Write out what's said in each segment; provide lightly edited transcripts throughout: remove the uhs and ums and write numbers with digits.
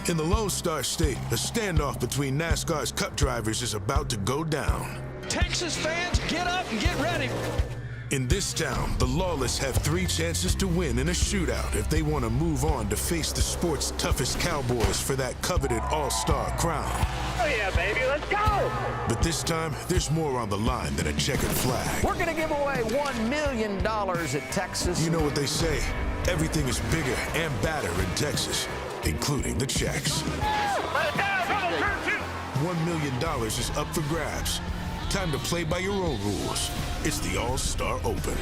In the Lone Star State, a standoff between NASCAR's Cup drivers is about to go down. Texas fans, get up and get ready. In this town, the Lawless have 3 chances to win in a shootout if they want to move on to face the sport's toughest cowboys for that coveted all-star crown. Oh yeah, baby, let's go! But this time, there's more on the line than a checkered flag. We're going to give away $1 million at Texas. You know what they say, everything is bigger and badder in Texas, including the checks. $1 million is up for grabs. Time to play by your own rules. It's the All-Star Open.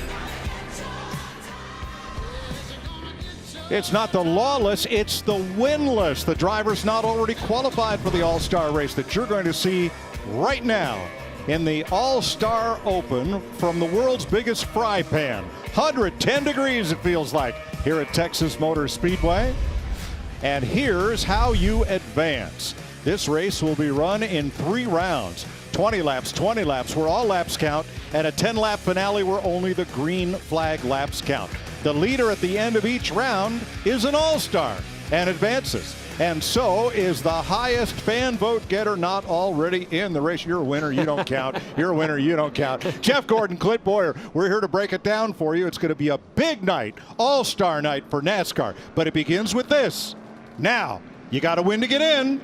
It's not the Lawless, it's the winless. The drivers not already qualified for the All-Star race that you're going to see right now in the All-Star Open from the world's biggest fry pan. 110 degrees it feels like here at Texas Motor Speedway. And here's how you advance. This race will be run in 3 rounds. 20 laps, where all laps count, and a 10-lap finale where only the green flag laps count. The leader at the end of each round is an all-star and advances. And so is the highest fan vote getter not already in the race. You're a winner, you don't count. You're a winner, you don't count. Jeff Gordon, Clint Boyer, we're here to break it down for you. It's going to be a big night, all-star night for NASCAR. But it begins with this. Now, you got to win to get in.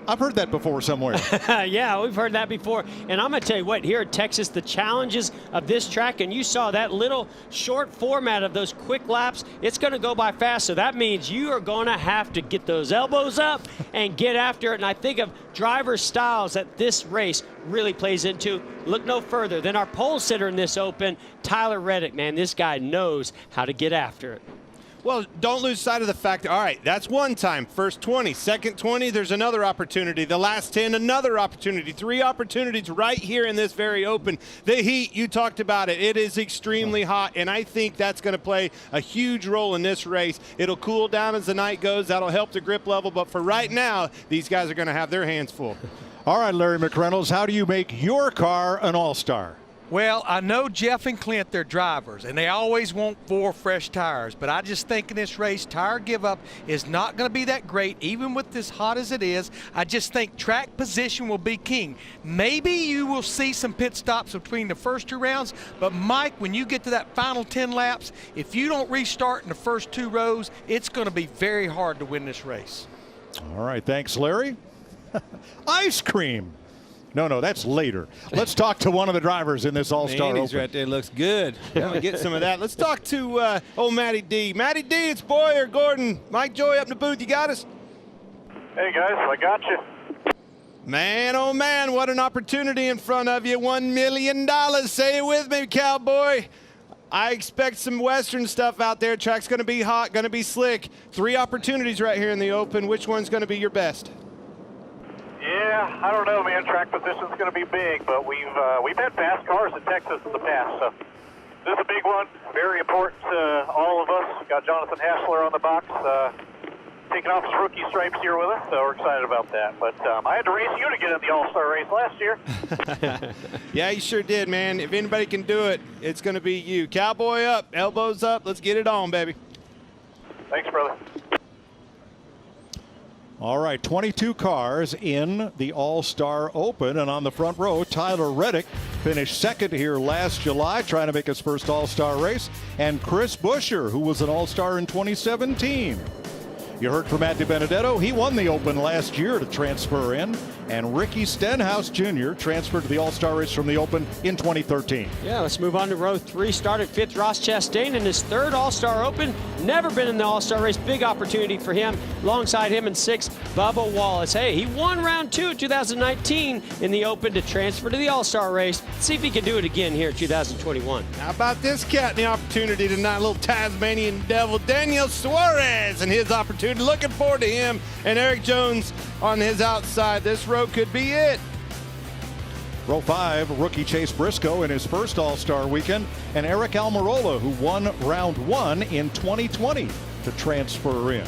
I've heard that before somewhere. Yeah, we've heard that before. And I'm going to tell you what, here at Texas, the challenges of this track, and you saw that little short format of those quick laps, it's going to go by fast. So that means you are going to have to get those elbows up and get after it. And I think of driver styles that this race really plays into. Look no further than our pole sitter in this Open, Tyler Reddick. Man, this guy knows how to get after it. Well, don't lose sight of the fact that, all right, that's one time. First 20, second 20, there's another opportunity. The last 10, another opportunity. 3 opportunities right here in this very Open. The heat, you talked about it. It is extremely hot, and I think that's going to play a huge role in this race. It'll cool down as the night goes. That'll help the grip level, but for right now, these guys are going to have their hands full. All right, Larry McReynolds, how do you make your car an all-star? Well, I know Jeff and Clint, they're drivers, and they always want 4 fresh tires. But I just think in this race, tire give-up is not going to be that great, even with as hot as it is. I just think track position will be king. Maybe you will see some pit stops between the first 2 rounds, but Mike, when you get to that final 10 laps, if you don't restart in the first 2 rows, it's going to be very hard to win this race. All right, thanks, Larry. Ice cream. No, that's later. Let's talk to one of the drivers in this All-Star Open. He's right there. Looks good. Yeah, get some of that. Let's talk to old Matty D. Matty D, it's Boyer, Gordon, Mike Joy up in the booth. You got us? Hey, guys, I got you. Man, oh, man, what an opportunity in front of you. $1 million. Say it with me, cowboy. I expect some Western stuff out there. Track's going to be hot, going to be slick. 3 opportunities right here in the Open. Which one's going to be your best? Yeah, I don't know, man. Track position's going to be big, but we've had fast cars in Texas in the past, so this is a big one. Very important to all of us. Got Jonathan Hassler on the box, taking off his rookie stripes here with us, so we're excited about that. But I had to race you to get in the All-Star race last year. Yeah, you sure did, man. If anybody can do it, it's going to be you. Cowboy up, elbows up. Let's get it on, baby. Thanks, brother. All right, 22 cars in the All-Star Open, and on the front row, Tyler Reddick finished second here last July, trying to make his first All-Star race, and Chris Buescher, who was an All-Star in 2017. You heard from Matt DiBenedetto. He won the Open last year to transfer in, and Ricky Stenhouse Jr. transferred to the All-Star race from the Open in 2013. Yeah, let's move on to row 3. Started 5th, Ross Chastain in his 3rd All-Star Open. Never been in the All-Star race. Big opportunity for him. Alongside him in 6th, Bubba Wallace. Hey, he won round 2 in 2019 in the Open to transfer to the All-Star race. Let's see if he can do it again here in 2021. How about this cat in the opportunity tonight? A little Tasmanian devil, Daniel Suarez, and his opportunity. Looking forward to him and Eric Jones on his outside. This row could be it. Row 5, rookie Chase Briscoe in his first All-Star weekend, and Eric Almirola, who won round 1 in 2020 to transfer in.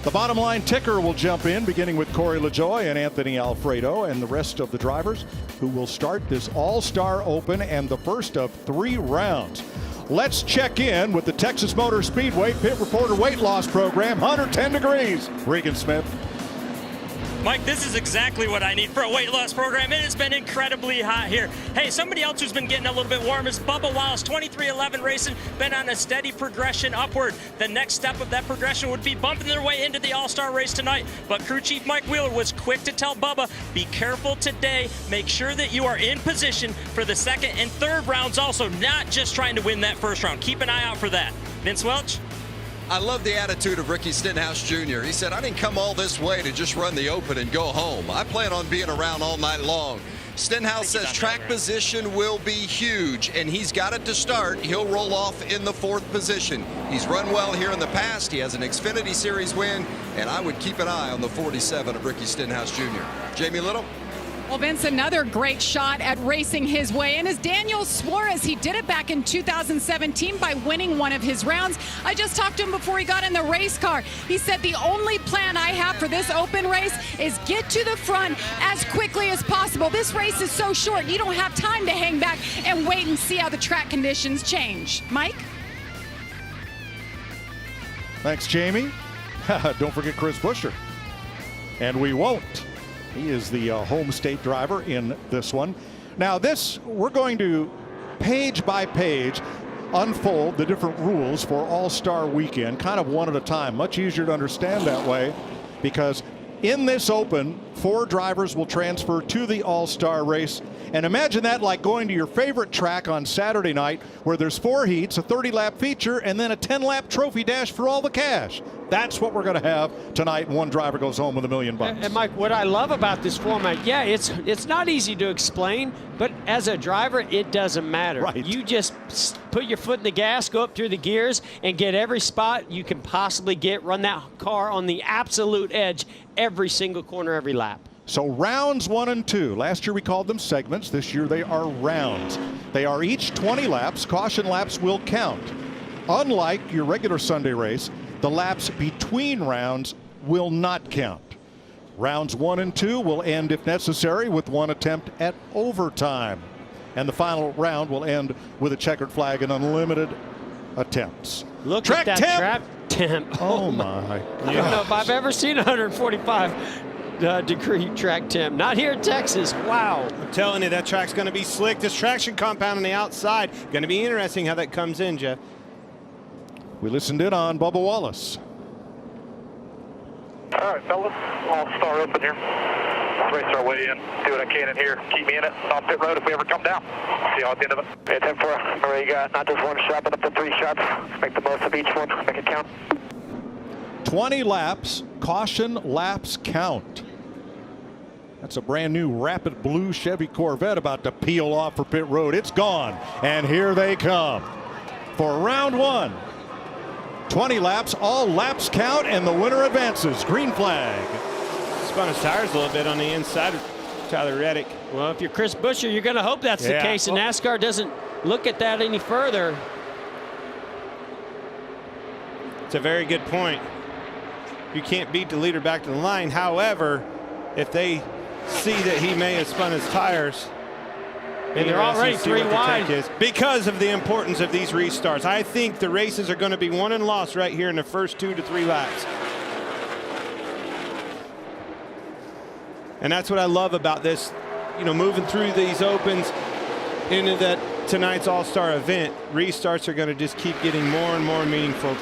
The bottom line ticker will jump in, beginning with Corey LaJoie and Anthony Alfredo and the rest of the drivers who will start this All-Star Open and the first of 3 rounds. Let's check in with the Texas Motor Speedway Pit Reporter Weight Loss Program. 110 degrees. Regan Smith. Mike, this is exactly what I need for a weight loss program. It has been incredibly hot here. Hey, somebody else who's been getting a little bit warm is Bubba Wallace, 2311 racing, been on a steady progression upward. The next step of that progression would be bumping their way into the All-Star race tonight. But crew chief Mike Wheeler was quick to tell Bubba, be careful today. Make sure that you are in position for the second and third rounds also, not just trying to win that first round. Keep an eye out for that. Vince Welch? I love the attitude of Ricky Stenhouse Jr. He said, I didn't come all this way to just run the open and go home. I plan on being around all night long. Stenhouse says track position will be huge, and he's got it to start. He'll roll off in the 4th position. He's run well here in the past. He has an Xfinity Series win, and I would keep an eye on the 47 of Ricky Stenhouse Jr. Jamie Little? Well, Vince, another great shot at racing his way in is Daniel Suarez. He did it back in 2017 by winning one of his rounds. I just talked to him before he got in the race car. He said, the only plan I have for this open race is get to the front as quickly as possible. This race is so short, you don't have time to hang back and wait and see how the track conditions change. Mike? Thanks, Jamie. Don't forget Chris Buescher. And we won't. He is the home state driver in this one. Now this, we're going to page by page unfold the different rules for All-Star Weekend, kind of one at a time. Much easier to understand that way, because in this open, 4 drivers will transfer to the All-Star race. And imagine that like going to your favorite track on Saturday night, where there's 4 heats, a 30-lap feature, and then a 10-lap trophy dash for all the cash. That's what we're going to have tonight. One driver goes home with $1 million. And Mike, what I love about this format, yeah, it's not easy to explain, but as a driver, it doesn't matter. Right. You just put your foot in the gas, go up through the gears, and get every spot you can possibly get. Run that car on the absolute edge every single corner, every lap. So rounds 1 and 2. Last year we called them segments. This year they are rounds. They are each 20 laps. Caution laps will count. Unlike your regular Sunday race, the laps between rounds will not count. Rounds 1 and 2 will end if necessary with 1 attempt at overtime. And the final round will end with a checkered flag and unlimited attempts. Look Track at that trap temp. Oh my. I don't know if I've ever seen 145 degree track temp. Not here in Texas. Wow. I'm telling you, that track's going to be slick. This traction compound on the outside, going to be interesting how that comes in, Jeff. We listened in on Bubba Wallace. All right, fellas, All-Star open here. Let's race our way in. Do what I can in here. Keep me in it. Off pit road if we ever come down. See you all at the end of it. Yeah, 10-4. Remember, you got not just one shot, but up to 3 shots. Make the most of each one. Make it count. 20 laps. Caution laps count. That's a brand new rapid blue Chevy Corvette about to peel off for pit road. It's gone. And here they come for round 1. 20 laps, all laps count, and the winner advances. Green flag. Spun his tires a little bit on the inside of Tyler Reddick. Well, if you're Chris Buescher, you're going to hope that's the case, and NASCAR doesn't look at that any further. It's a very good point. You can't beat the leader back to the line. However, if they see that he may have spun his tires, and they're already 3 wide. Because of the importance of these restarts. I think the races are going to be won and lost right here in the first 2 to 3 laps. And that's what I love about this, you know, moving through these opens into that tonight's All-Star event. Restarts are going to just keep getting more and more meaningful.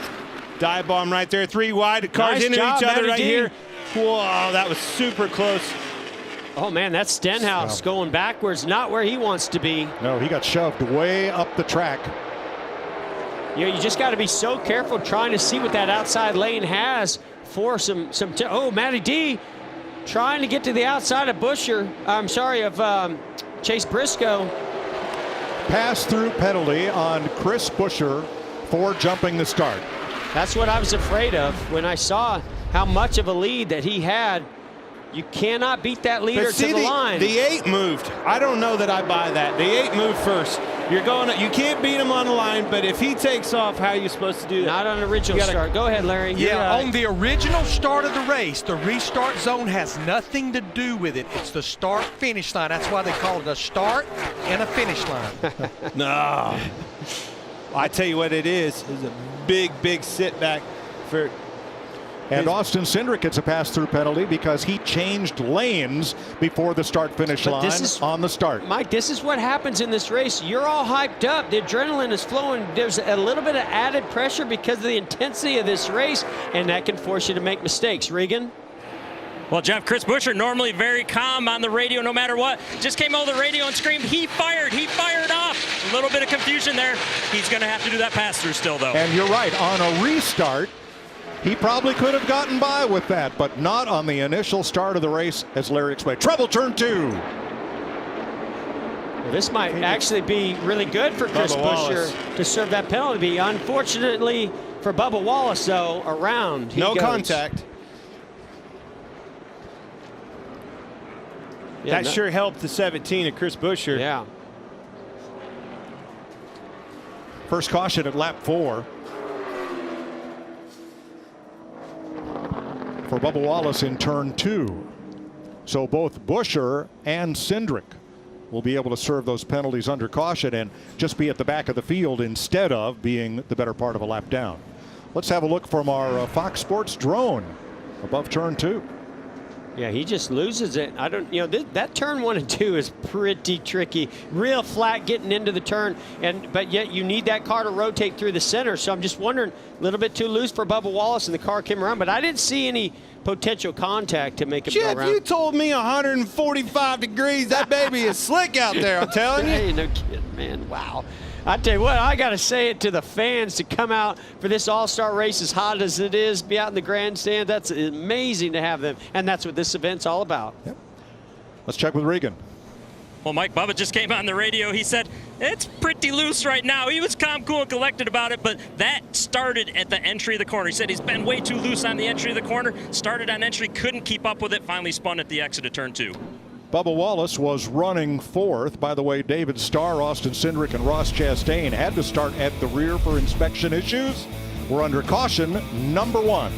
Dive bomb right there, 3 wide. The cars Nice into job, each other Matty right D. here. Whoa, that was super close. Oh, man, that's Stenhouse going backwards, not where he wants to be. No, he got shoved way up the track. You know, you just got to be so careful trying to see what that outside lane has for some oh, Matty D trying to get to the outside of Buescher. I'm sorry, of Chase Briscoe. Pass-through penalty on Chris Buescher for jumping the start. That's what I was afraid of when I saw how much of a lead that he had. You cannot beat that leader to the line. The 8 moved. I don't know that I buy that. The 8 moved first. You can't beat him on the line, but if he takes off, how are you supposed to do that? Not on the original start. Go ahead, Larry. Yeah, on the original start of the race, the restart zone has nothing to do with it. It's the start-finish line. That's why they call it a start and a finish line. No. I tell you what it is a big setback for. And Austin Cindric gets a pass-through penalty because he changed lanes before the start-finish line on the start. Mike, this is what happens in this race. You're all hyped up. The adrenaline is flowing. There's a little bit of added pressure because of the intensity of this race, and that can force you to make mistakes. Regan? Well, Jeff, Chris Buescher, normally very calm on the radio no matter what, just came over the radio and screamed, he fired off. A little bit of confusion there. He's going to have to do that pass-through still, though. And you're right, on a restart, he probably could have gotten by with that, but not on the initial start of the race, as Larry explained. Trouble turn 2. Well, this might actually be really good for Chris Buescher to serve that penalty. Unfortunately for Bubba Wallace, though, around. No contact. Yeah, that sure helped the 17 of Chris Buescher. Yeah. First caution at lap 4. For Bubba Wallace in turn 2. So both Buescher and Cindric will be able to serve those penalties under caution and just be at the back of the field instead of being the better part of a lap down. Let's have a look from our Fox Sports drone above turn 2. Yeah, he just loses it. I don't, that turn 1 and 2 is pretty tricky. Real flat getting into the turn, but yet you need that car to rotate through the center. So I'm just wondering, a little bit too loose for Bubba Wallace, and the car came around. But I didn't see any potential contact to make him go around. You told me 145 degrees. That baby is slick out there, I'm telling you. Hey, no kidding, man. Wow. I tell you what, I got to say it to the fans to come out for this all-star race as hot as it is, be out in the grandstand. That's amazing to have them, and that's what this event's all about. Yep. Let's check with Regan. Well, Mike, Bubba just came on the radio. He said, it's pretty loose right now. He was calm, cool, and collected about it, but that started at the entry of the corner. He said he's been way too loose on the entry of the corner, started on entry, couldn't keep up with it, finally spun at the exit of turn 2. Bubba Wallace was running 4th. By the way, David Starr, Austin Cindric, and Ross Chastain had to start at the rear for inspection issues. We're under caution number 1.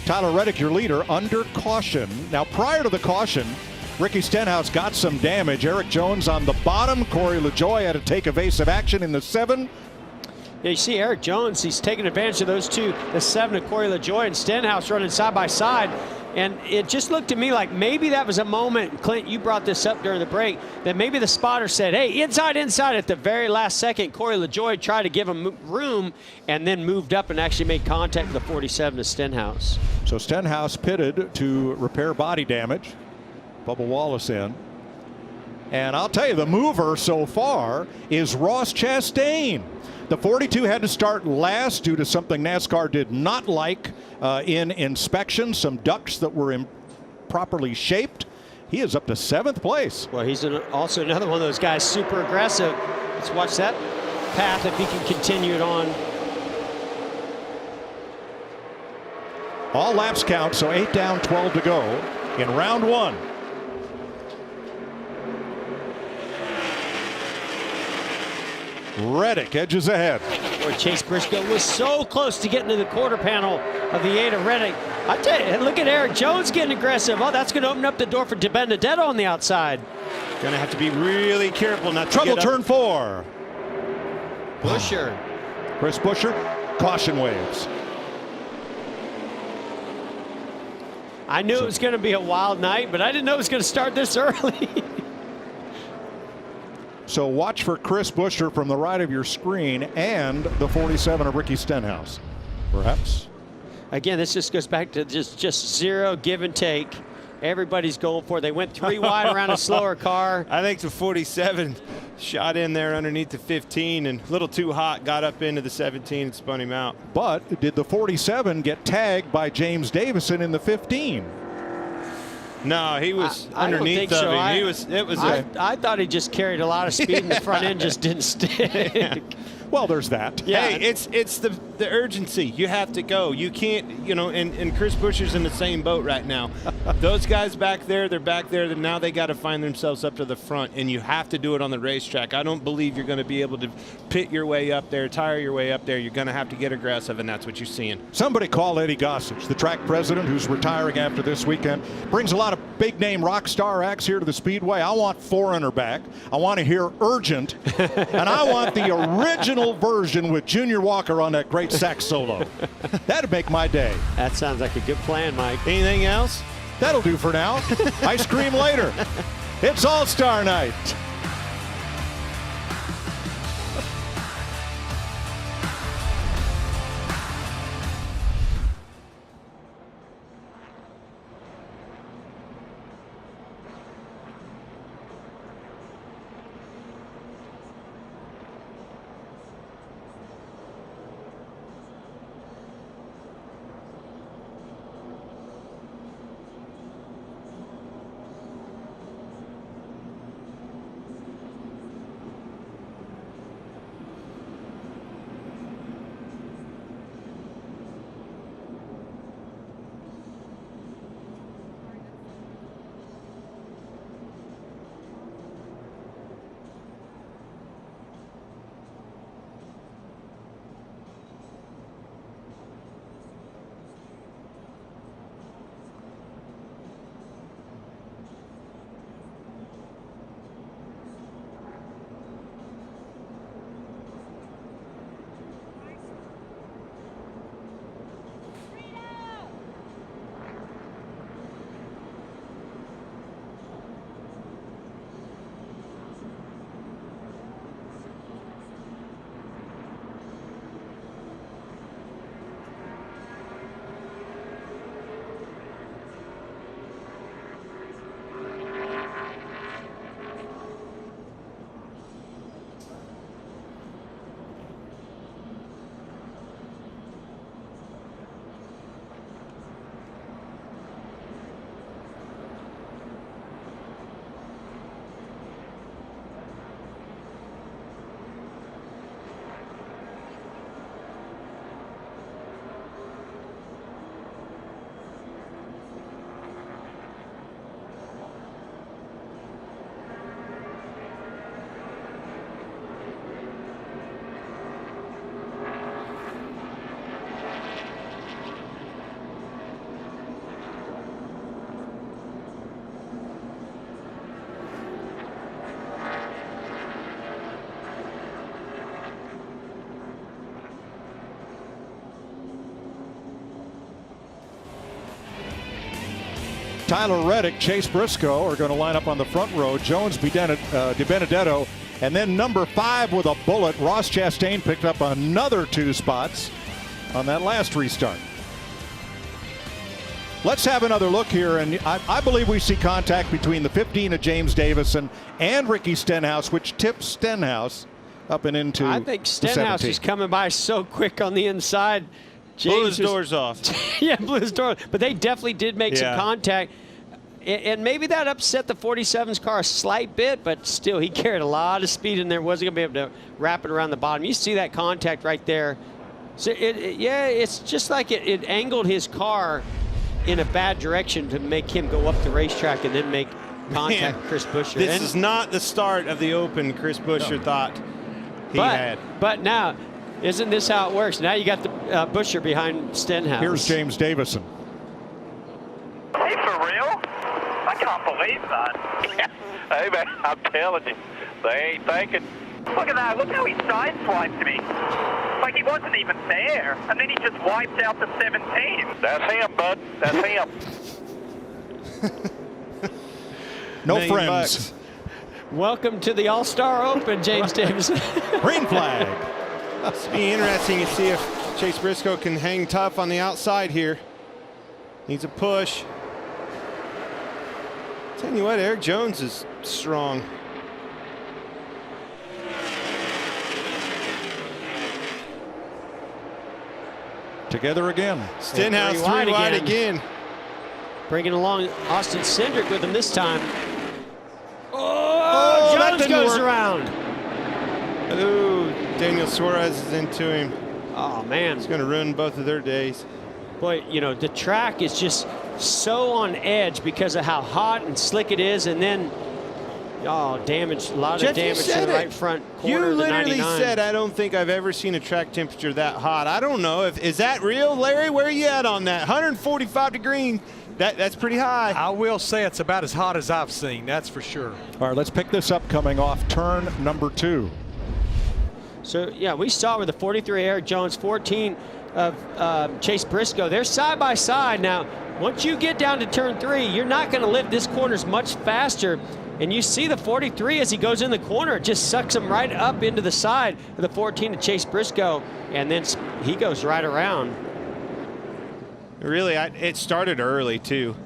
Tyler Reddick, your leader, under caution. Now, prior to the caution, Ricky Stenhouse got some damage. Eric Jones on the bottom. Corey LaJoie had to take evasive action in the 7. Yeah, you see Eric Jones, he's taking advantage of those two, the 7 of Corey LaJoie and Stenhouse running side by side. And it just looked to me like maybe that was a moment, Clint, you brought this up during the break, that maybe the spotter said, hey, inside at the very last second. Corey LaJoie tried to give him room and then moved up and actually made contact with the 47 to Stenhouse. So Stenhouse pitted to repair body damage. Bubba Wallace in. And I'll tell you, the mover so far is Ross Chastain. The 42 had to start last due to something NASCAR did not like in inspection, some ducts that were improperly shaped. He is up to 7th place. Well, he's also another one of those guys, super aggressive. Let's watch that path if he can continue it on. All laps count, so 8 down, 12 to go in round 1. Reddick edges ahead. Where Chase Briscoe was so close to getting to the quarter panel of the 8 of Reddick. I tell you, and look at Eric Jones getting aggressive. Oh, that's going to open up the door for DiBenedetto on the outside. Going to have to be really careful not to Trouble get up. turn 4. Busher. Chris Buescher, caution waves. I knew it was going to be a wild night, but I didn't know it was going to start this early. So watch for Chris Buescher from the right of your screen and the 47 of Ricky Stenhouse, perhaps. Again, this just goes back to just zero give and take. Everybody's going for it. They went 3 wide around a slower car. I think the 47 shot in there underneath the 15 and a little too hot, got up into the 17 and spun him out. But did the 47 get tagged by James Davison in the 15? No, he was underneath of him. I thought he just carried a lot of speed and the front end just didn't stick. Yeah. Well, there's that. Yeah. Hey, it's the urgency. You have to go. You can't, and Chris Buescher's in the same boat right now. Those guys back there, they're back there. Now they got to find themselves up to the front, and you have to do it on the racetrack. I don't believe you're going to be able to pit your way up there, tire your way up there. You're going to have to get aggressive, and that's what you're seeing. Somebody call Eddie Gossage, the track president who's retiring after this weekend. Brings a lot of big-name rock star acts here to the Speedway. I want Foreigner back. I want to hear Urgent, and I want the original version with Junior Walker on that great sax solo. That'd make my day. That sounds like a good plan, Mike. Anything else? That'll do for now. Ice cream later. It's All-Star Night. Tyler Reddick, Chase Briscoe are going to line up on the front row. Jones, DiBenedetto, and then number 5 with a bullet. Ross Chastain picked up another 2 spots on that last restart. Let's have another look here, and I believe we see contact between the 15 of James Davison and Ricky Stenhouse, which tips Stenhouse up and into I think Stenhouse is coming by so quick on the inside. James blew his doors off. Yeah, blew his door. But they definitely did make some contact. And maybe that upset the 47's car a slight bit, but still he carried a lot of speed in there. Wasn't going to be able to wrap it around the bottom. You see that contact right there. So it's just like it angled his car in a bad direction to make him go up the racetrack and then make contact with Chris Buescher. This is not the start of the Open Chris Buescher thought he had. But now, isn't this how it works? Now you got the Buescher behind Stenhouse. Here's James Davison. Hey, for real? I can't believe that. Hey, man, I'm telling you, they ain't thinking. Look at that. Look how he sideswiped me. Like he wasn't even there. And then he just wiped out the 17. That's him, bud. That's him. No $1 million friends. bucks. Welcome to the All-Star Open, James Davison. Green flag. It's be interesting to see if Chase Briscoe can hang tough on the outside here. Needs a push. Tell you what, Eric Jones is strong. Together again. Stenhouse 3 wide again. Bringing along Austin Cindric with him this time. Oh, Jones goes around. Ooh, Daniel Suarez is into him. Oh, man. It's going to ruin both of their days. Boy, you know, the track is just so on edge because of how hot and slick it is. And then, damage, a lot of damage to the right front corner. You literally said, I don't think I've ever seen a track temperature that hot. I don't know. Is that real, Larry? Where are you at on that? 145 degrees. That's pretty high. I will say it's about as hot as I've seen, that's for sure. All right, let's pick this up coming off turn number 2. So, yeah, we saw with the 43 Eric Jones, 14 of Chase Briscoe. They're side by side. Now, once you get down to turn 3, you're not going to lift this corners much faster. And you see the 43 as he goes in the corner, it just sucks him right up into the side of the 14 of Chase Briscoe. And then he goes right around. Really, it started early, too.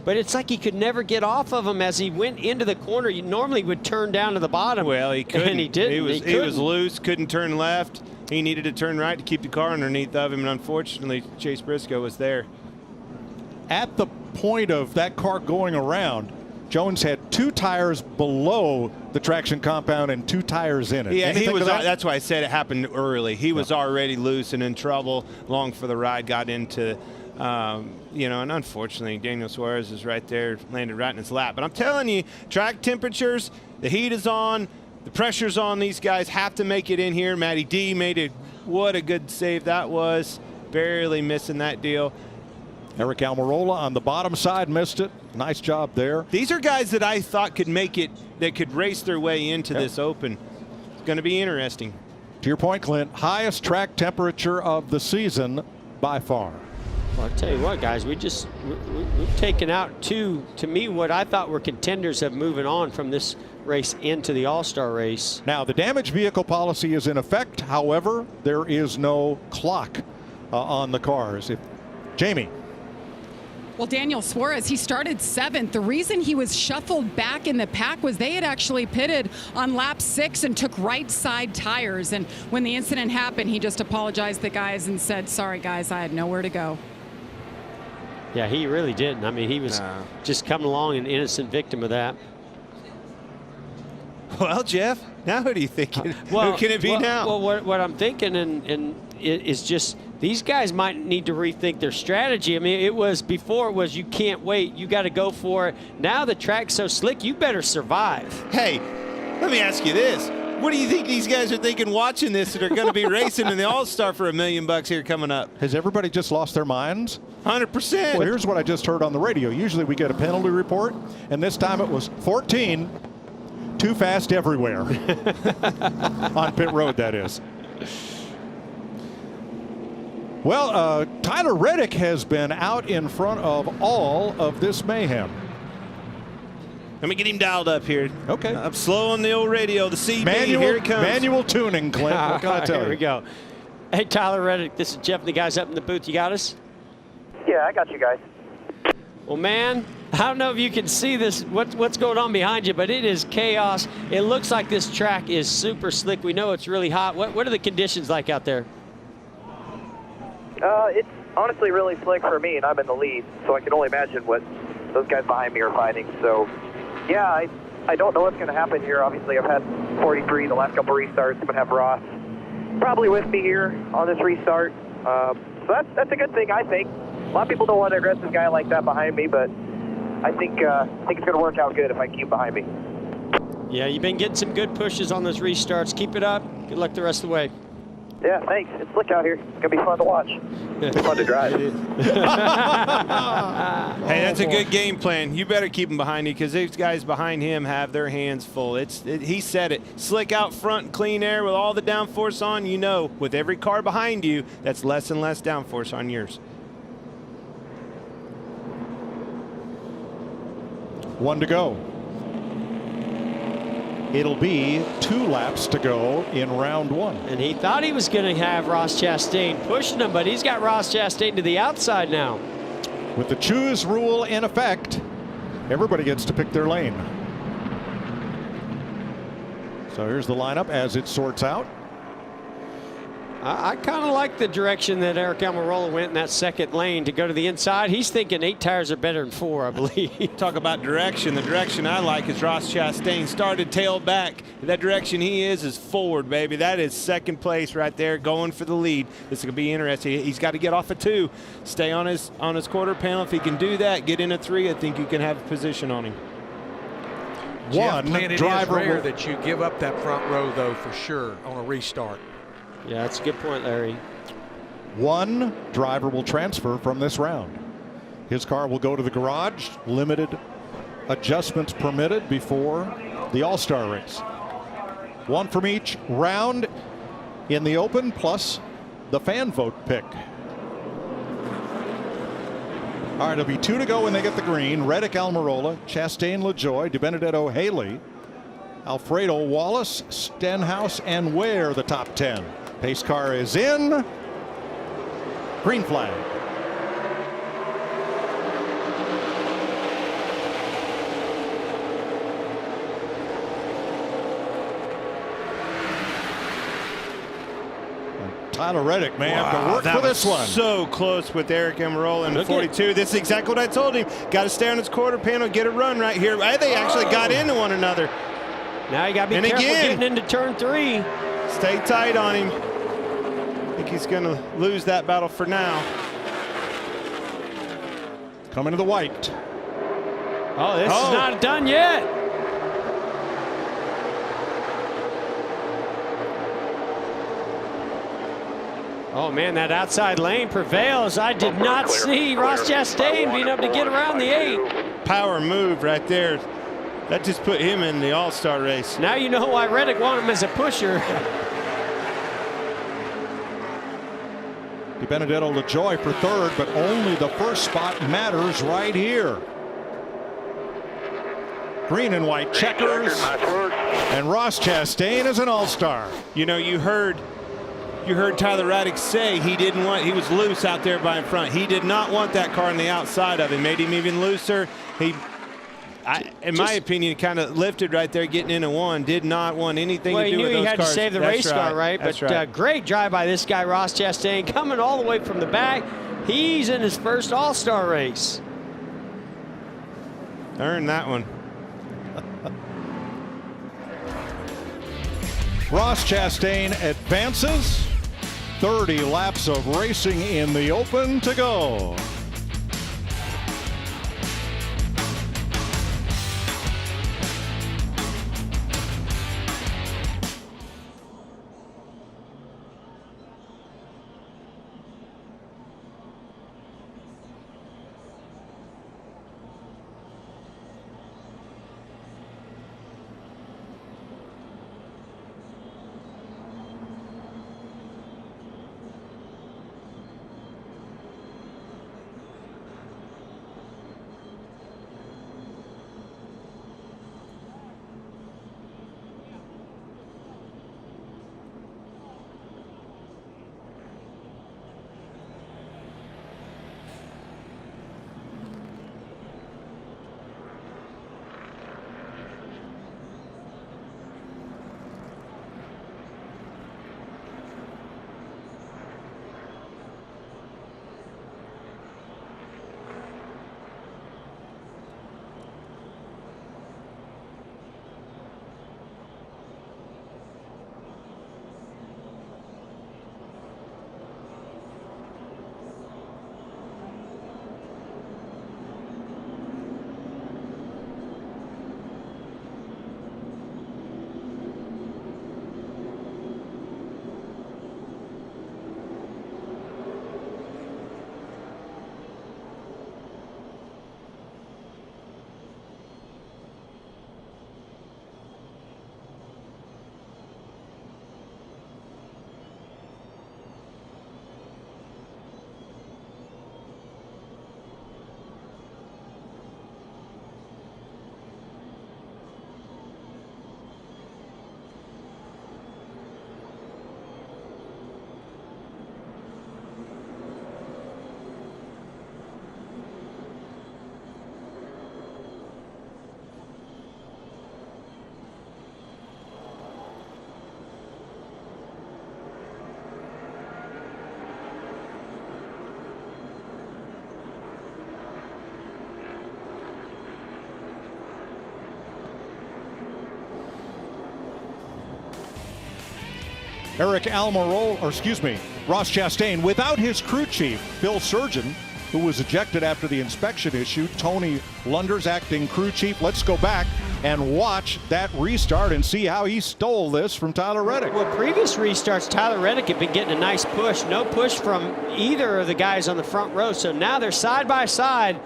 But it's like he could never get off of him as he went into the corner. You normally would turn down to the bottom. Well, he couldn't. And he didn't. He was loose, couldn't turn left. He needed to turn right to keep the car underneath of him, and unfortunately, Chase Briscoe was there. At the point of that car going around, Jones had 2 tires below the traction compound and 2 tires in it. Yeah, Anything he was. to that? That's why I said it happened early. He was already loose and in trouble. Long for the ride, got into, and unfortunately, Daniel Suarez is right there, landed right in his lap. But I'm telling you, track temperatures, the heat is on, the pressure's on. These guys have to make it in here. Matty D made it. What a good save that was. Barely missing that deal. Eric Almirola on the bottom side missed it. Nice job there. These are guys that I thought could make it, that could race their way into this Open. It's going to be interesting. To your point, Clint, highest track temperature of the season by far. Well, I'll tell you what, guys, we've taken out 2, to me, what I thought were contenders of moving on from this race into the All-Star race. Now, the damaged vehicle policy is in effect. However, there is no clock on the cars. Jamie. Well, Daniel Suarez, he started 7th. The reason he was shuffled back in the pack was they had actually pitted on lap 6 and took right side tires. And when the incident happened, he just apologized to the guys and said, sorry, guys, I had nowhere to go. Yeah, he really didn't. I mean, he was just coming along, an innocent victim of that. Well, Jeff, now who do you think? Who can it be now? Well, what I'm thinking and it is just these guys might need to rethink their strategy. I mean, before it was you can't wait, you got to go for it. Now the track's so slick, you better survive. Hey, let me ask you this. What do you think these guys are thinking watching this that are going to be racing in the All-Star for $1 million here coming up? Has everybody just lost their minds? 100%. Well, here's what I just heard on the radio. Usually we get a penalty report, and this time it was 14. Too fast everywhere. On pit road, that is. Well, Tyler Reddick has been out in front of all of this mayhem. Let me get him dialed up here. Okay. I'm slow on the old radio. The CB, Manual, here it comes. Manual tuning, Clint. What can I tell you? Here we go. Hey, Tyler Reddick, this is Jeff and the guys up in the booth. You got us? Yeah, I got you guys. Well, man, I don't know if you can see this, what's going on behind you, but it is chaos. It looks like this track is super slick. We know it's really hot. What are the conditions like out there? It's honestly really slick for me, and I'm in the lead, so I can only imagine what those guys behind me are fighting. So, yeah, I don't know what's going to happen here. Obviously, I've had 43 the last couple restarts. I'm going to have Ross probably with me here on this restart. So that's a good thing, I think. A lot of people don't want an aggressive guy like that behind me, but I think it's going to work out good if I keep behind me. Yeah, you've been getting some good pushes on those restarts. Keep it up. Good luck the rest of the way. Yeah, thanks. It's slick out here. It's going to be fun to watch. It's fun to drive. Hey, that's a good game plan. You better keep him behind you because these guys behind him have their hands full. He said it. Slick out front, clean air with all the downforce on. You know, with every car behind you, that's less and less downforce on yours. One to go. It'll be 2 laps to go in round 1. And he thought he was going to have Ross Chastain pushing him, but he's got Ross Chastain to the outside now. With the choose rule in effect, everybody gets to pick their lane. So here's the lineup as it sorts out. I kind of like the direction that Eric Almirola went in that second lane to go to the inside. He's thinking 8 tires are better than 4, I believe. Talk about direction. The direction I like is Ross Chastain started tail back. That direction he is forward, baby. That is second place right there, going for the lead. This is going to be interesting. He's got to get off a 2, stay on his quarter panel. If he can do that, get in a 3, I think you can have a position on him. Jeff, Clint, it is rare that you give up that front row, though, for sure, on a restart. Yeah, that's a good point, Larry. 1 driver will transfer from this round. His car will go to the garage. Limited adjustments permitted before the All-Star race. 1 from each round in the open, plus the fan vote pick. All right, it'll be 2 to go when they get the green. Reddick, Almirola, Chastain, LaJoie, DiBenedetto, Haley, Alfredo, Wallace, Stenhouse, and Ware, the top 10. Pace car is in. Green flag. Tyler Reddick may have to work for this one. So close with Eric Almirola in the 42. This is exactly what I told him. Got to stay on his quarter panel, get a run right here. They actually got into one another. Now you got to be careful getting into turn 3. Stay tight on him. I think he's going to lose that battle for now. Coming to the white. Oh, this is not done yet. Oh, man, that outside lane prevails. I did not see Ross Chastain being able to get around the 8. Power move right there. That just put him in the All-Star race. Now you know why Reddick wanted him as a pusher. DiBenedetto, LaJoie for 3rd, but only the first spot matters right here. Green and white checkers, and Ross Chastain is an All-Star. You know, you heard Tyler Reddick say he was loose out there by in front. He did not want that car on the outside of him. Made him even looser. In my opinion, kind of lifted right there, getting into 1. Did not want anything to do with those cars. Well, he knew he had to save the race car, right? That's but right. Great drive by this guy, Ross Chastain, coming all the way from the back. He's in his first All-Star race. Earned that one. Ross Chastain advances. 30 laps of racing in the open to go. Ross Chastain without his crew chief, Phil Surgeon, who was ejected after the inspection issue. Tony Lunders, acting crew chief. Let's go back and watch that restart and see how he stole this from Tyler Reddick. Well, previous restarts, Tyler Reddick had been getting a nice push. No push from either of the guys on the front row. So now they're side by side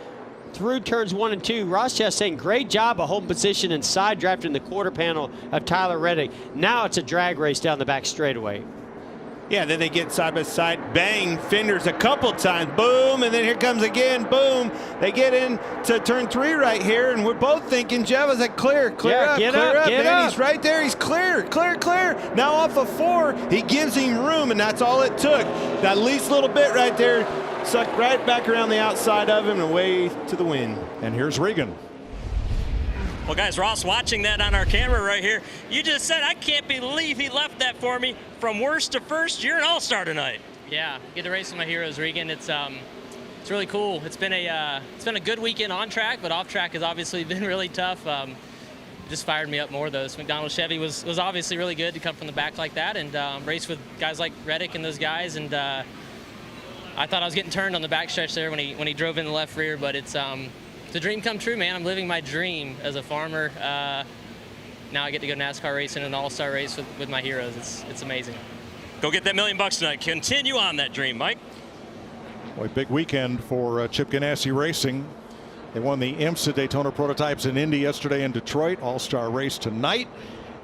through turns 1 and 2. Ross Chastain, great job of holding position and side drafting the quarter panel of Tyler Reddick. Now it's a drag race down the back straightaway. Yeah, then they get side by side, bang, fenders a couple times, boom, and then here comes again, boom. They get into turn 3 right here, and we're both thinking, Jeff, is like, clear up, clear up, man. He's right there, he's clear. Now off of 4, he gives him room, and that's all it took. That least little bit right there, sucked right back around the outside of him and away to the win. And here's Regan. Well, guys, Ross, watching that on our camera right here, you just said, I can't believe he left that for me. From worst to first, you're an all-star tonight. Yeah, get to race with my heroes, Regan. It's really cool. It's been a good weekend on track, but off track has obviously been really tough. Just fired me up more though. So McDonald Chevy was obviously really good to come from the back like that and race with guys like Reddick and those guys. And I thought I was getting turned on the backstretch there when he drove in the left rear, but it's a dream come true, man. I'm living my dream as a farmer. Now I get to go NASCAR racing an all-star race with my heroes. It's amazing. Go get that $1 million tonight. Continue on that dream, Mike. Boy, big weekend for Chip Ganassi Racing. They won the IMSA Daytona Prototypes in Indy yesterday in Detroit. All-star race tonight.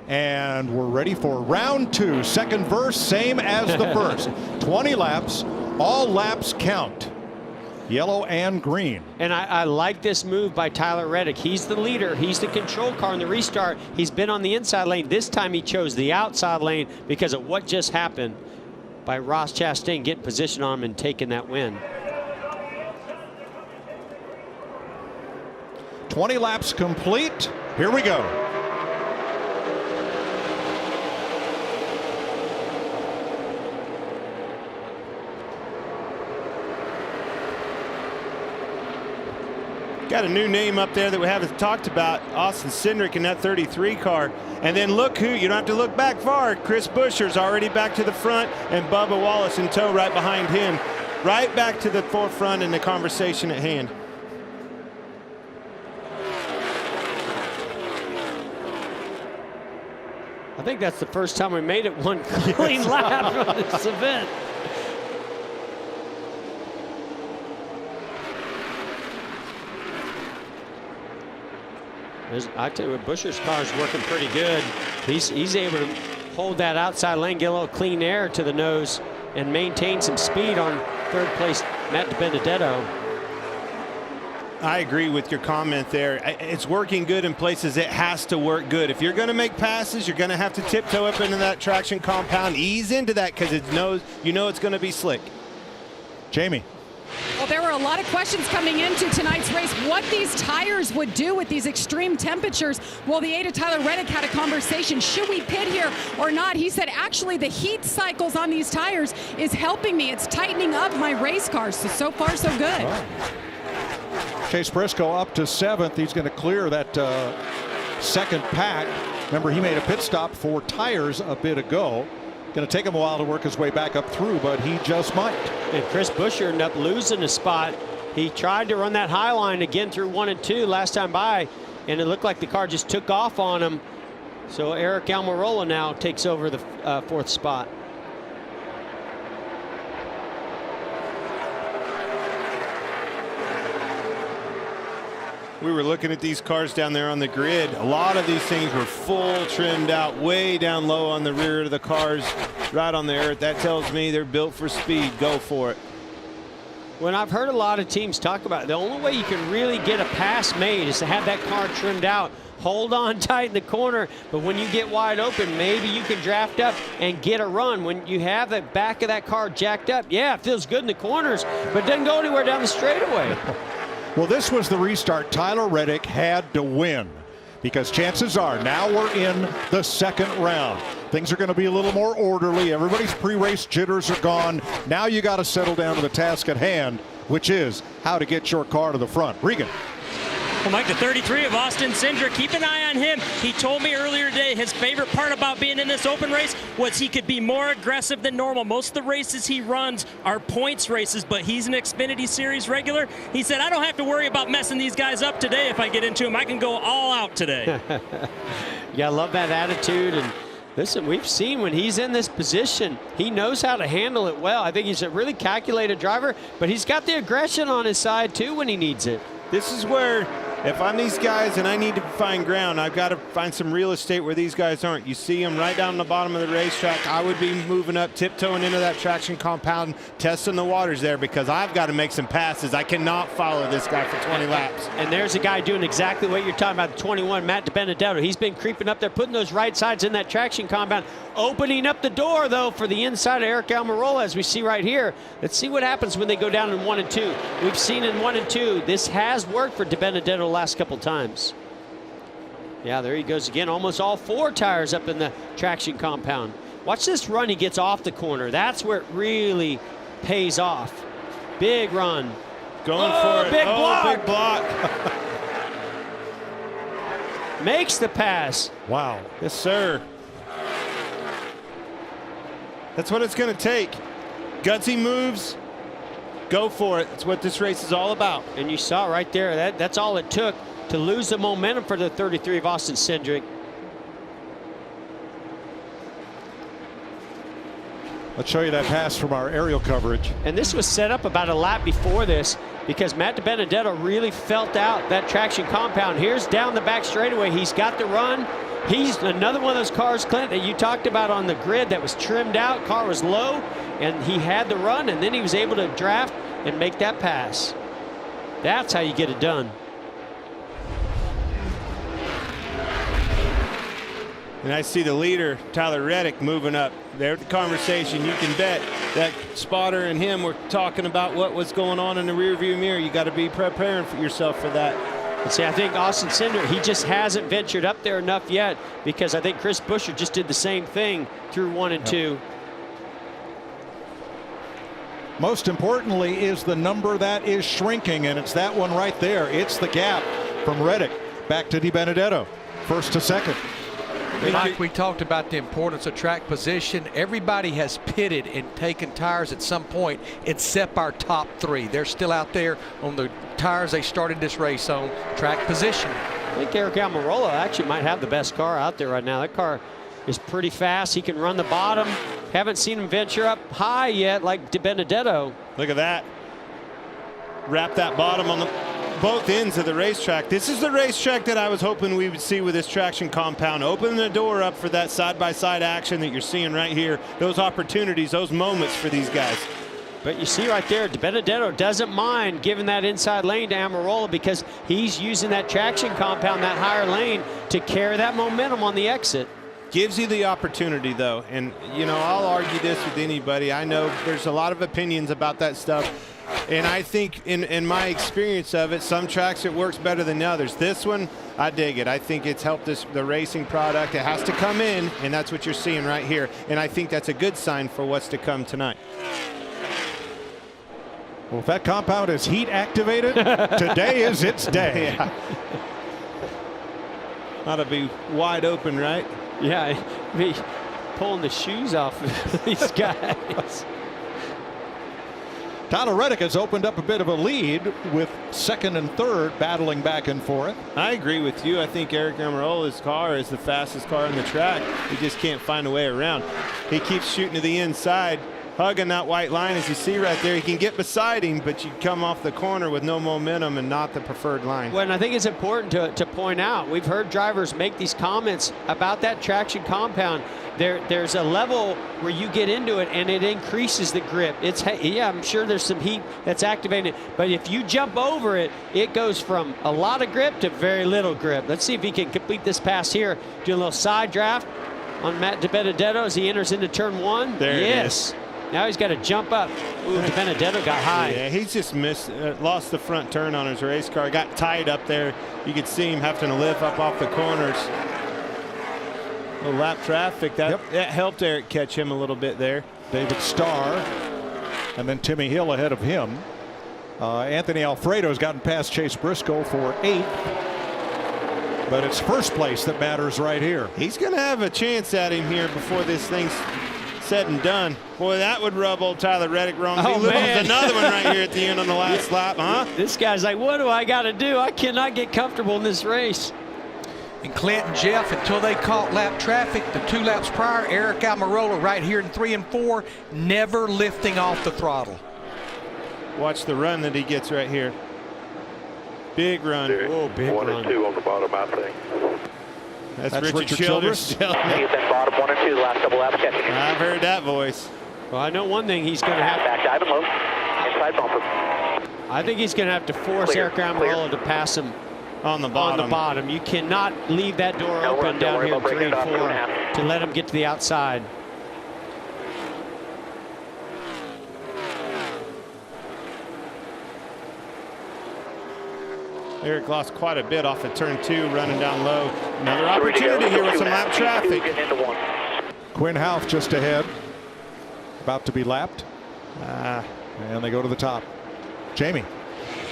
And we're ready for round 2. Second verse, same as the first. 20 laps. All laps count. Yellow and green. And I like this move by Tyler Reddick. He's the leader. He's the control car in the restart. He's been on the inside lane. This time he chose the outside lane because of what just happened by Ross Chastain getting position on him and taking that win. 20 laps complete. Here we go. Got a new name up there that we haven't talked about, Austin Cindric in that 33 car. And then look who, you don't have to look back far, Chris Buescher's already back to the front and Bubba Wallace in tow right behind him. Right back to the forefront in the conversation at hand. I think that's the first time we made it one clean lap on this event. I tell you what, Buescher's car is working pretty good. He's able to hold that outside lane, get a little clean air to the nose, and maintain some speed on third place Matt DiBenedetto. I agree with your comment there. It's working good in places it has to work good. If you're going to make passes, you're going to have to tiptoe up into that traction compound, ease into that because you know it's going to be slick. Jamie. Well, there were a lot of questions coming into tonight's race. What these tires would do with these extreme temperatures. Well, the 8 of Tyler Reddick had a conversation. Should we pit here or not? He said, actually, the heat cycles on these tires is helping me. It's tightening up my race cars. So far, so good. Chase Briscoe up to 7th. He's going to clear that second pack. Remember, he made a pit stop for tires a bit ago. Going to take him a while to work his way back up through, but he just might. And Chris Buescher ended up losing a spot. He tried to run that high line again through 1 and 2 last time by, and it looked like the car just took off on him. So Eric Almirola now takes over the 4th spot. We were looking at these cars down there on the grid. A lot of these things were full trimmed out, way down low on the rear of the cars, right on the earth. That tells me they're built for speed. Go for it. When I've heard a lot of teams talk about it, the only way you can really get a pass made is to have that car trimmed out. Hold on tight in the corner, but when you get wide open, maybe you can draft up and get a run. When you have the back of that car jacked up, yeah, it feels good in the corners, but it doesn't go anywhere down the straightaway. Well, this was the restart Tyler Reddick had to win, because chances are now we're in the second round. Things are going to be a little more orderly. Everybody's pre-race jitters are gone. Now you got to settle down to the task at hand, which is how to get your car to the front. Regan. Well, Mike, the 33 of Austin Cindric, keep an eye on him. He told me earlier today his favorite part about being in this open race was he could be more aggressive than normal. Most of the races he runs are points races, but he's an Xfinity Series regular. He said, I don't have to worry about messing these guys up today if I get into them. I can go all out today. Yeah, I love that attitude. And listen, we've seen when he's in this position, he knows how to handle it well. I think he's a really calculated driver, but he's got the aggression on his side too when he needs it. This is where, if I'm these guys and I need to find ground, I've got to find some real estate where these guys aren't. You see them right down the bottom of the racetrack. I would be moving up, tiptoeing into that traction compound, testing the waters there, because I've got to make some passes. I cannot follow this guy for 20 laps. And there's a guy doing exactly what you're talking about, the 21, Matt DiBenedetto. He's been creeping up there, putting those right sides in that traction compound, opening up the door, though, for the inside of Eric Almirola, as we see right here. Let's see what happens when they go down in 1 and 2. We've seen in 1 and 2, this has worked for DiBenedetto the last couple times. Yeah, there he goes again. Almost all 4 tires up in the traction compound. Watch this run he gets off the corner. That's where it really pays off. Big run. Going for it. Big block. Big block. Makes the pass. Wow. Yes, sir. That's what it's going to take. Gutsy moves. Go for it. That's what this race is all about. And you saw right there, that's all it took to lose the momentum for the 33 of Austin Cindric. Let's show you that pass from our aerial coverage. And this was set up about a lap before this because Matt DiBenedetto really felt out that traction compound. Here's down the back straightaway. He's got the run. He's another one of those cars, Clint, that you talked about on the grid that was trimmed out. Car was low, and he had the run, and then he was able to draft and make that pass. That's how you get it done. And I see the leader, Tyler Reddick, moving up. There's the conversation. You can bet that spotter and him were talking about what was going on in the rearview mirror. You got to be preparing for yourself for that. And see, I think Austin Cindric, he just hasn't ventured up there enough yet because I think Chris Buescher just did the same thing through 1 and 2. Most importantly is the number that is shrinking, and it's that one right there. It's the gap from Reddick back to DiBenedetto, first to second. Mike, we talked about the importance of track position. Everybody has pitted and taken tires at some point except our top 3. They're still out there on the tires they started this race on. Track position. I think Eric Almirola actually might have the best car out there right now. That car is pretty fast. He can run the bottom. Haven't seen him venture up high yet like DiBenedetto. Look at that. Wrap that bottom on the both ends of the racetrack. This is the racetrack that I was hoping we would see with this traction compound. Open the door up for that side-by-side action that you're seeing right here. Those opportunities, those moments for these guys. But you see right there, DiBenedetto doesn't mind giving that inside lane to Almirola because he's using that traction compound, that higher lane, to carry that momentum on the exit. Gives you the opportunity, though. And, you know, I'll argue this with anybody. I know there's a lot of opinions about that stuff. And I think in my experience of it, some tracks it works better than others. This one, I dig it. I think it's helped the racing product. It has to come in, and that's what you're seeing right here. And I think that's a good sign for what's to come tonight. Well, if that compound is heat activated, today is its day. Yeah. Ought to be wide open, right? Yeah, be pulling the shoes off of these guys. Tyler Reddick has opened up a bit of a lead with second and third battling back and forth. I agree with you. I think Eric Almirola's car is the fastest car on the track. He just can't find a way around. He keeps shooting to the inside, hugging that white line as you see right there. He can get beside him, but you come off the corner with no momentum and not the preferred line. Well, and I think it's important to point out, we've heard drivers make these comments about that traction compound. There's a level where you get into it and it increases the grip. Yeah, I'm sure there's some heat that's activating it, but if you jump over it, it goes from a lot of grip to very little grip. Let's see if he can complete this pass here. Do a little side draft on Matt DiBenedetto as he enters into turn 1. There it is. Now he's got to jump up. Ooh, DiBenedetto got high. Yeah, he's just lost the front turn on his race car. Got tied up there. You could see him having to lift up off the corners. A lap traffic. That helped Eric catch him a little bit there. David Starr and then Timmy Hill ahead of him. Anthony Alfredo's gotten past Chase Briscoe for 8th. But it's first place that matters right here. He's going to have a chance at him here before this thing's said and done. Boy, that would rub old Tyler Reddick wrong. Oh, he loses man. another one right here at the end on the last lap, huh? This guy's like, what do I got to do? I cannot get comfortable in this race. And Clint and Jeff, until they caught lap traffic, the 2 laps prior, Eric Almirola right here in 3 and 4, never lifting off the throttle. Watch the run that he gets right here. Big run. Oh, big 1 run. and 2 on the bottom, I think. That's Richard Childress. He's been bottom 1 and 2 the last couple laps catching it. I've heard that voice. Well, I know one thing he's going to have. Back dive and low. Inside bumper. I think he's going to have to force Clear, Eric Almirola to pass him On the bottom. on the bottom. You cannot leave that door No open run, don't down worry here about in 3 and breaking it off, 4 2.5. to let him get to the outside. Eric lost quite a bit off of turn 2, running down low. Another opportunity here with some lap traffic. Getting into 1. Quinn Houff just ahead. About to be lapped. And they go to the top. Jamie.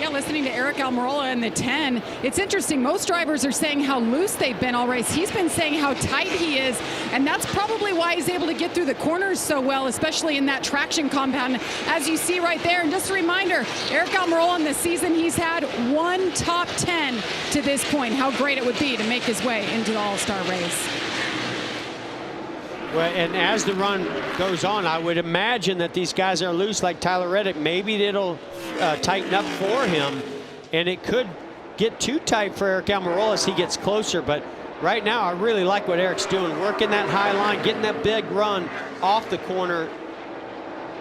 Yeah, listening to Eric Almirola in the 10, it's interesting. Most drivers are saying how loose they've been all race. He's been saying how tight he is, and that's probably why he's able to get through the corners so well, especially in that traction compound, as you see right there. And just a reminder, Eric Almirola in this season, he's had 1 top 10 to this point. How great it would be to make his way into the All-Star race. Well, and as the run goes on, I would imagine that these guys are loose like Tyler Reddick. Maybe it'll tighten up for him, and it could get too tight for Eric Almirola as he gets closer. But right now, I really like what Eric's doing, working that high line, getting that big run off the corner.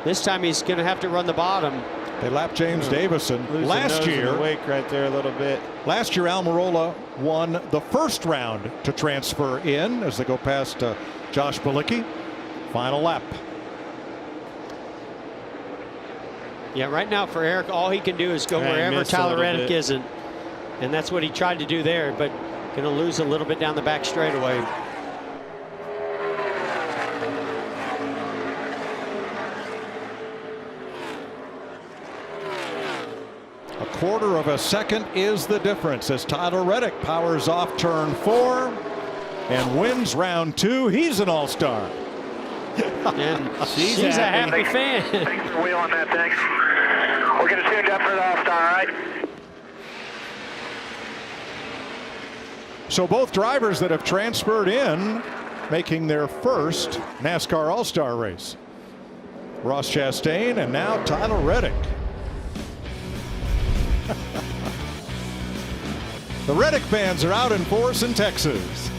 This time he's going to have to run the bottom. They lapped James Davison Lose last the nose year. in the wake right there a little bit. Last year, Almirola won the first round to transfer in as they go past Josh Bilicki. Final lap. Yeah, right now for Eric, all he can do is go Yeah, he wherever missed a Tyler little Reddick bit. isn't. And that's what he tried to do there, but going to lose a little bit down the back straightaway. A quarter of a second is the difference as Tyler Reddick powers off turn 4 and wins round 2. He's an all-star. And she's a happy fan. Thanks for wheeling that thing. We're going to tune up for the All-Star, all right? So both drivers that have transferred in making their first NASCAR All-Star race. Ross Chastain and now Tyler Reddick. The Reddick fans are out in force in Texas.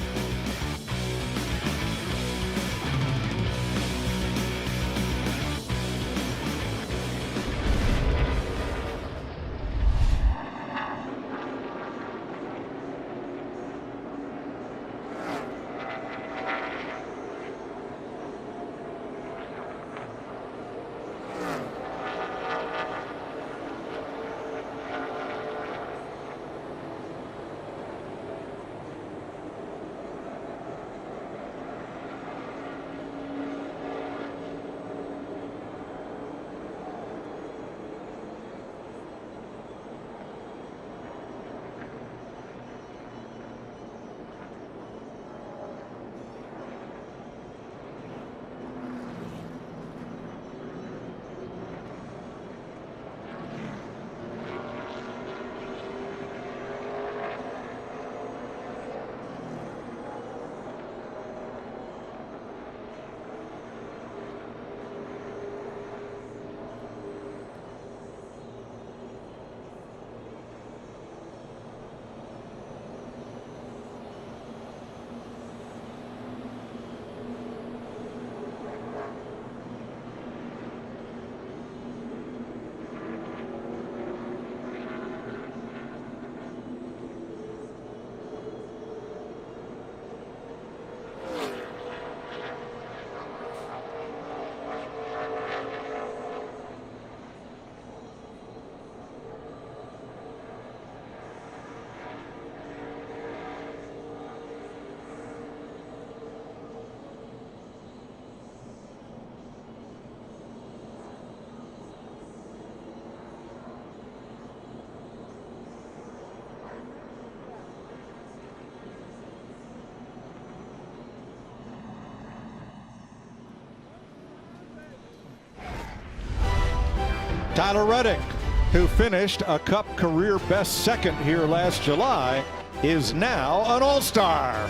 Tyler Reddick, who finished a Cup career best second here last July, is now an All-Star.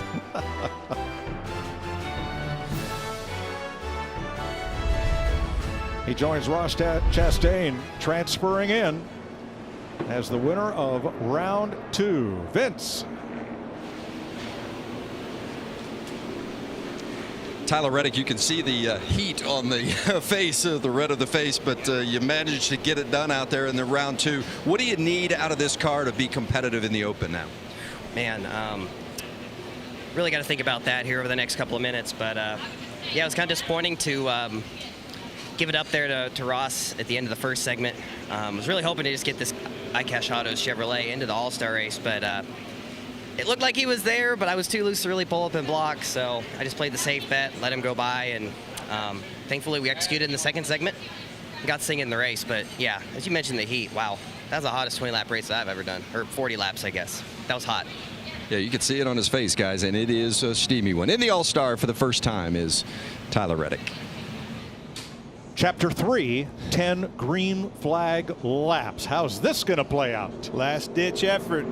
He joins Ross Chastain, transferring in as the winner of round 2. Vince. Tyler Reddick, you can see the heat on the face, the red of the face, but you managed to get it done out there in the round 2. What do you need out of this car to be competitive in the Open now? Man, really got to think about that here over the next couple of minutes. But yeah, it was kind of disappointing to give it up there to Ross at the end of the first segment. I was really hoping to just get this iCash Autos Chevrolet into the All-Star race, but it looked like he was there, but I was too loose to really pull up and block, so I just played the safe bet, let him go by, and thankfully we executed in the second segment and got singing in the race. But yeah, as you mentioned, the heat, wow, that was the hottest 20-lap race that I've ever done, or 40 laps, I guess. That was hot. Yeah, you can see it on his face, guys, and it is a steamy one. In the All-Star for the first time is Tyler Reddick. Chapter 3, 10 green flag laps. How's this going to play out? Last-ditch effort.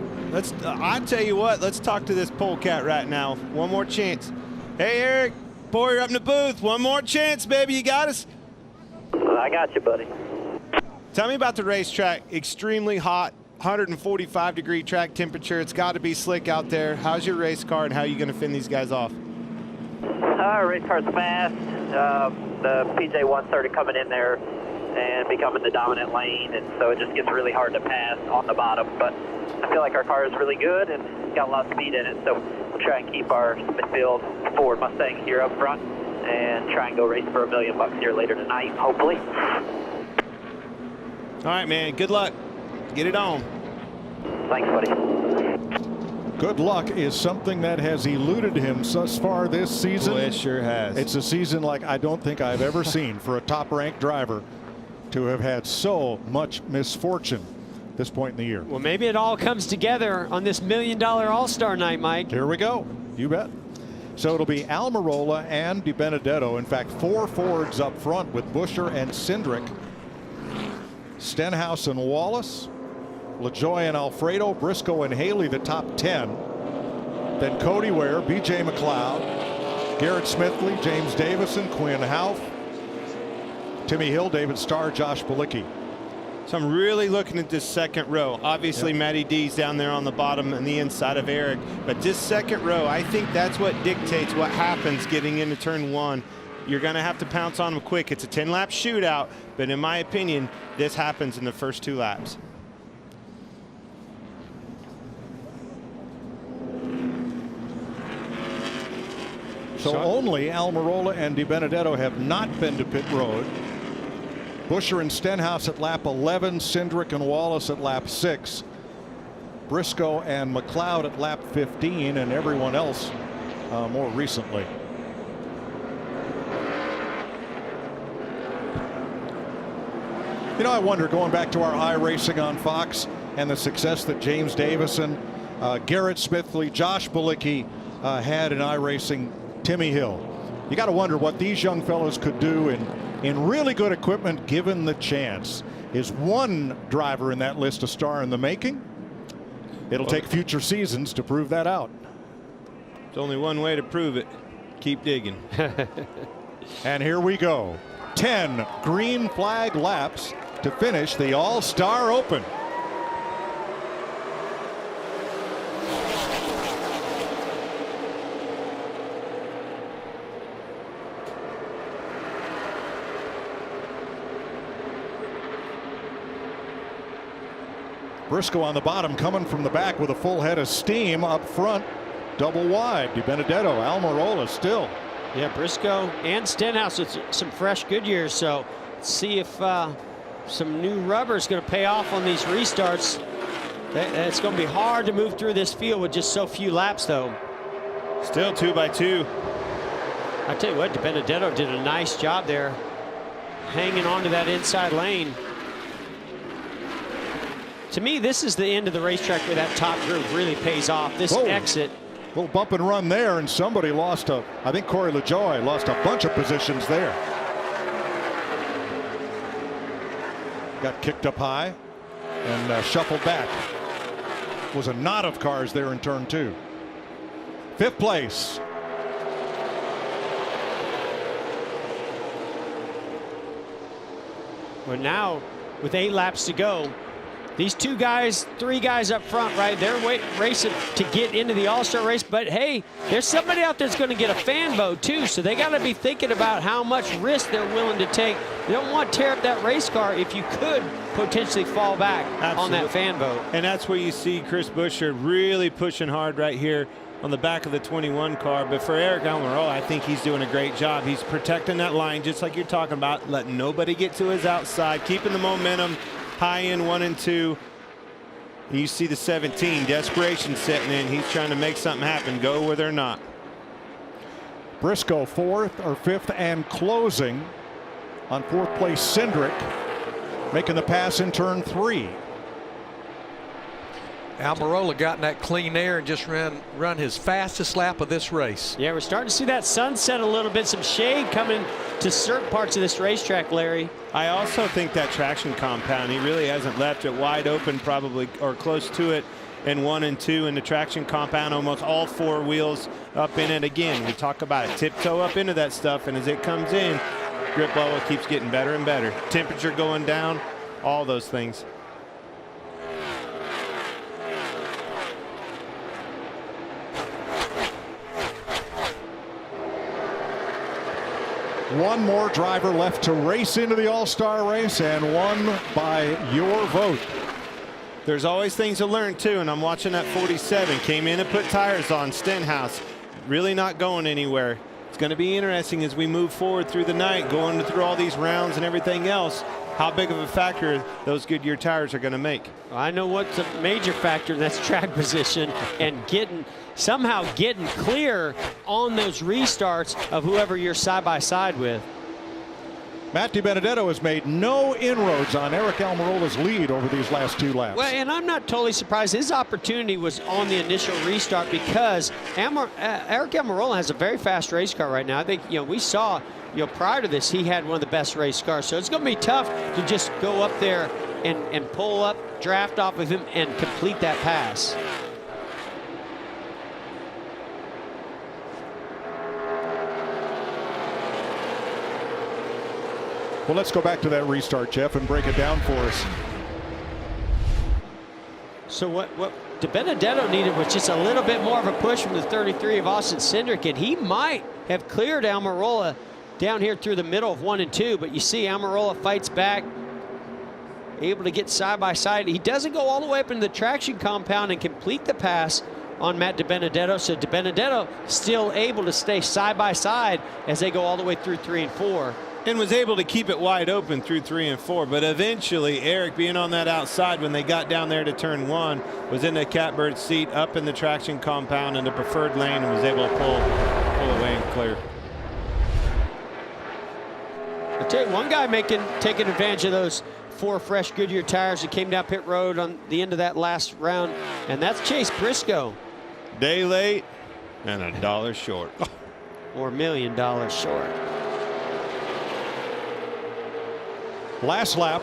I tell you what, let's talk to this polecat right now. One more chance. Hey, Eric, Boyer up in the booth. One more chance, baby. You got us? I got you, buddy. Tell me about the racetrack. Extremely hot, 145-degree track temperature. It's got to be slick out there. How's your race car, and how are you going to fend these guys off? Race car's fast. The PJ 130 coming in there and becoming the dominant lane, and so it just gets really hard to pass on the bottom. But I feel like our car is really good and got a lot of speed in it, so we'll try and keep our Smithfield Ford Mustang here up front and try and go race for $1 million here later tonight, hopefully. All right, man. Good luck. Get it on. Thanks, buddy. Good luck is something that has eluded him thus far this season. Boy, it sure has. It's a season like I don't think I've ever seen for a top-ranked driver to have had so much misfortune at this point in the year. Well, maybe it all comes together on this $1 million All-Star night, Mike. Here we go. You bet. So it'll be Almirola and DiBenedetto. In fact, 4 Fords up front with Buescher and Cindric. Stenhouse and Wallace. LaJoie and Alfredo, Briscoe and Haley, the top 10. Then Cody Ware, B.J. McLeod, Garrett Smithley, James Davison, Quinn Houff, Timmy Hill, David Starr, Josh Bilicki. So I'm really looking at this second row. Obviously, Matty D's down there on the bottom and the inside of Eric. But this second row, I think that's what dictates what happens getting into turn 1. You're going to have to pounce on them quick. It's a 10-lap shootout, but in my opinion, this happens in the first 2 laps. So only Almirola and DiBenedetto have not been to pit road. Buescher and Stenhouse at lap 11, Cindric and Wallace at lap 6, Briscoe and McLeod at lap 15, and everyone else more recently. You know, I wonder, going back to our iRacing on Fox and the success that James Davison, Garrett Smithley, Josh Bilicki had in iRacing, Timmy Hill. You got to wonder what these young fellows could do in really good equipment given the chance. Is one driver in that list a star in the making? It'll take future seasons to prove that out. There's only one way to prove it. Keep digging. And here we go. 10 green flag laps to finish the All-Star Open. Briscoe on the bottom, coming from the back with a full head of steam up front. Double wide. DiBenedetto, Almirola still. Yeah, Briscoe and Stenhouse with some fresh Goodyears. So let's see if some new rubber is going to pay off on these restarts. It's going to be hard to move through this field with just so few laps, though. Still 2x2. I tell you what, DiBenedetto did a nice job there, hanging on to that inside lane. To me, this is the end of the racetrack where that top group really pays off. This exit. Little bump and run there, and somebody lost I think Corey LaJoie lost a bunch of positions there. got kicked up high and shuffled back. Was a knot of cars there in turn 2. 5th place. Well, now with 8 laps to go, these 2 guys, 3 guys up front, right? They're racing to get into the All-Star race. But hey, there's somebody out there that's going to get a fan vote too. So they got to be thinking about how much risk they're willing to take. They don't want to tear up that race car if you could potentially fall back on that fan vote. And that's where you see Chris Buescher really pushing hard right here on the back of the 21 car. But for Eric Almirola, I think he's doing a great job. He's protecting that line just like you're talking about, letting nobody get to his outside, keeping the momentum high in 1 and 2. You see the 17, desperation setting in. He's trying to make something happen, go where they're not. Briscoe 4th or 5th and closing on 4th place. Cindric making the pass in turn 3. Almirola got in that clean air and just run his fastest lap of this race. Yeah, we're starting to see that sunset a little bit, some shade coming to certain parts of this racetrack, Larry. I also think that traction compound, he really hasn't left it wide open, probably, or close to it in 1 and 2 in the traction compound, almost all 4 wheels up in it. Again, we talk about it, tiptoe up into that stuff, and as it comes in, grip level keeps getting better and better. Temperature going down, all those things. One more driver left to race into the All-Star race, and one by your vote. There's always things to learn too, and I'm watching that 47. Came in and put tires on. Stenhouse really not going anywhere. It's going to be interesting as we move forward through the night, going through all these rounds and everything else, how big of a factor those Goodyear tires are going to make. I know what's a major factor, that's track position and somehow getting clear on those restarts of whoever you're side by side with. Matt DiBenedetto has made no inroads on Eric Almirola's lead over these last 2 laps. Well, and I'm not totally surprised. His opportunity was on the initial restart because Eric Almirola has a very fast race car right now. I think, we saw, prior to this, he had one of the best race cars. So it's going to be tough to just go up there and pull up, draft off of him, and complete that pass. Well, let's go back to that restart, Jeff, and break it down for us. So what DiBenedetto needed was just a little bit more of a push from the 33 of Austin Cindric, and he might have cleared Almirola down here through the middle of 1 and 2, but you see Almirola fights back, able to get side by side. He doesn't go all the way up into the traction compound and complete the pass on Matt DiBenedetto, so DiBenedetto still able to stay side by side as they go all the way through 3 and 4. And was able to keep it wide open through 3 and 4. But eventually, Eric being on that outside when they got down there to turn 1 was in the catbird seat up in the traction compound in the preferred lane and was able to pull away and clear. I'll tell you, one guy taking advantage of those 4 fresh Goodyear tires that came down pit road on the end of that last round, and that's Chase Briscoe. Day late and $1 short. Or $1 million short. Last lap.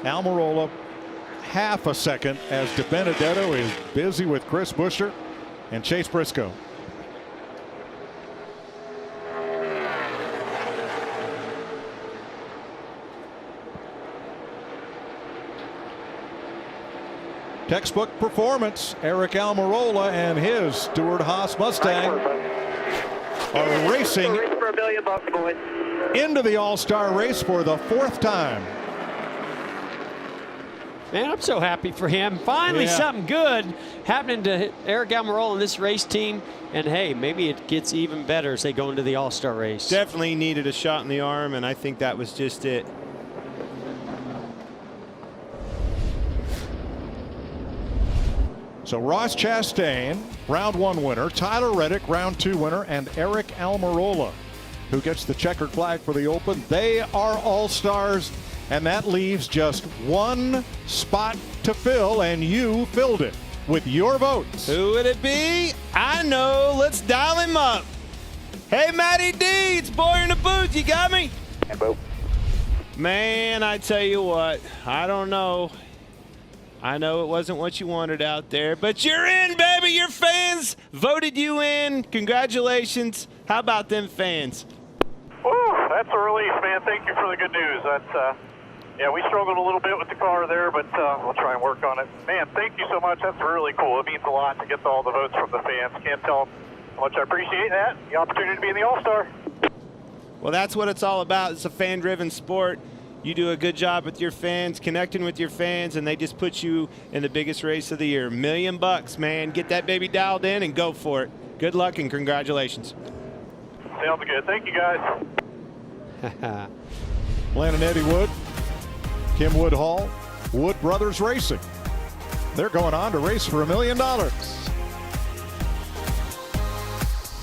Almirola half a second as DiBenedetto is busy with Chris Buescher and Chase Briscoe. Textbook performance. Eric Almirola and his Stewart Haas Mustang are racing into the All-Star race for the 4th time. Man, I'm so happy for him. Finally, something good happening to Eric Almirola and this race team. And hey, maybe it gets even better as they go into the All-Star race. Definitely needed a shot in the arm, and I think that was just it. So Ross Chastain, round 1 winner, Tyler Reddick, round 2 winner, and Eric Almirola, who gets the checkered flag for the Open. They are All-Stars, and that leaves just 1 spot to fill, and you filled it with your votes. Who would it be? I know. Let's dial him up. Hey, Matty D, it's Boyer in the booth. You got me? Man, I tell you what, I don't know. I know it wasn't what you wanted out there, but you're in, baby. Your fans voted you in. Congratulations. How about them fans? Woo, that's a relief, man. Thank you for the good news. That's, yeah, we struggled a little bit with the car there, but we'll try and work on it. Man, thank you so much. That's really cool. It means a lot to get all the votes from the fans. Can't tell them how much I appreciate that. The opportunity to be in the All-Star. Well, that's what it's all about. It's a fan-driven sport. You do a good job with your fans, connecting with your fans, and they just put you in the biggest race of the year. $1 million, man. Get that baby dialed in and go for it. Good luck and congratulations. Sounds good. Thank you, guys. Landon Eddie Wood, Kim Woodhall, Wood Brothers Racing. They're going on to race for $1 million.